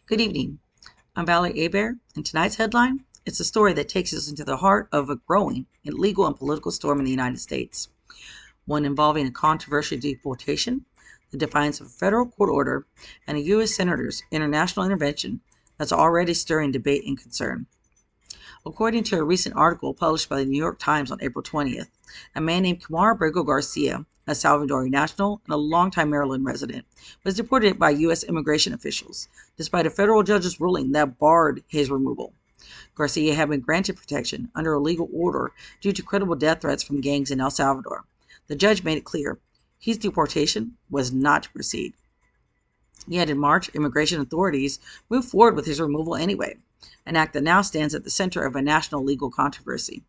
Good evening. I'm Valerie Abair, and tonight's headline is a story that takes us into the heart of a growing legal and political storm in the United States, one involving a controversial deportation, the defiance of a federal court order, and a U.S. senator's international intervention that's already stirring debate and concern. According to a recent article published by the New York Times on April 20th, a man named Kamar Abrego Garcia, a Salvadorian national and a longtime Maryland resident, was deported by U.S. immigration officials, despite a federal judge's ruling that barred his removal. Garcia had been granted protection under a legal order due to credible death threats from gangs in El Salvador. The judge made it clear his deportation was not to proceed. Yet in March, immigration authorities moved forward with his removal anyway, an act that now stands at the center of a national legal controversy.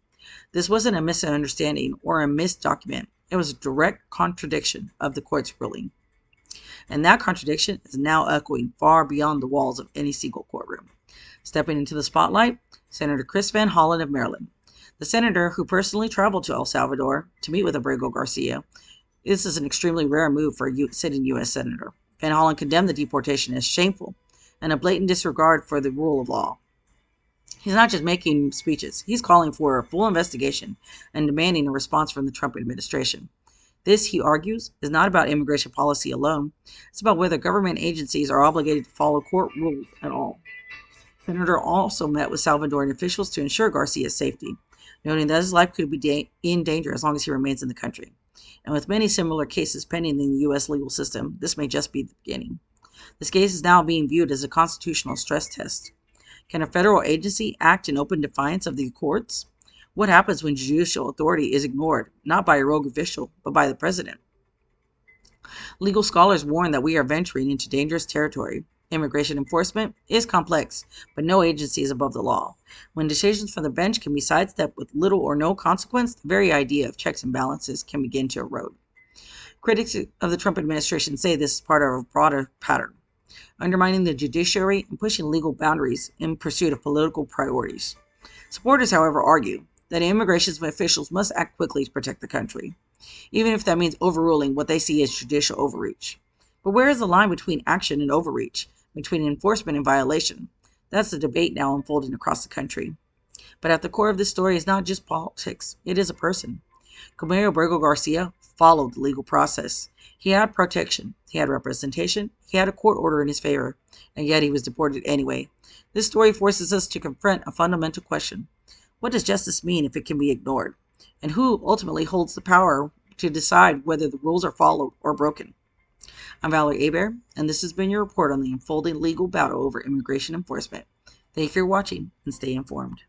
This wasn't a misunderstanding or a missed document. It was a direct contradiction of the court's ruling. And that contradiction is now echoing far beyond the walls of any single courtroom. Stepping into the spotlight, Senator Chris Van Hollen of Maryland. The senator who personally traveled to El Salvador to meet with Abrego Garcia. This is an extremely rare move for a sitting U.S. senator. Van Hollen condemned the deportation as shameful and a blatant disregard for the rule of law. He's not just making speeches, he's calling for a full investigation and demanding a response from the Trump administration. This, he argues, is not about immigration policy alone. It's about whether government agencies are obligated to follow court rules at all. The senator also met with Salvadoran officials to ensure Garcia's safety, noting that his life could be in danger as long as he remains in the country. And with many similar cases pending in the U.S. legal system, this may just be the beginning. This case is now being viewed as a constitutional stress test. Can a federal agency act in open defiance of the courts? What happens when judicial authority is ignored, not by a rogue official, but by the president? Legal scholars warn that we are venturing into dangerous territory. Immigration enforcement is complex, but no agency is above the law. When decisions from the bench can be sidestepped with little or no consequence, the very idea of checks and balances can begin to erode. Critics of the Trump administration say this is part of a broader pattern, undermining the judiciary and pushing legal boundaries in pursuit of political priorities. Supporters, however, argue that immigration officials must act quickly to protect the country, even if that means overruling what they see as judicial overreach. But where is the line between action and overreach, between enforcement and violation? That's the debate now unfolding across the country. But at the core of this story is not just politics, it is a person. Kamar Abrego Garcia followed the legal process. He had protection, he had representation, he had a court order in his favor, and yet he was deported anyway. This story forces us to confront a fundamental question. What does justice mean if it can be ignored? And who ultimately holds the power to decide whether the rules are followed or broken? I'm Valerie Abair, and this has been your report on the unfolding legal battle over immigration enforcement. Thank you for watching, and stay informed.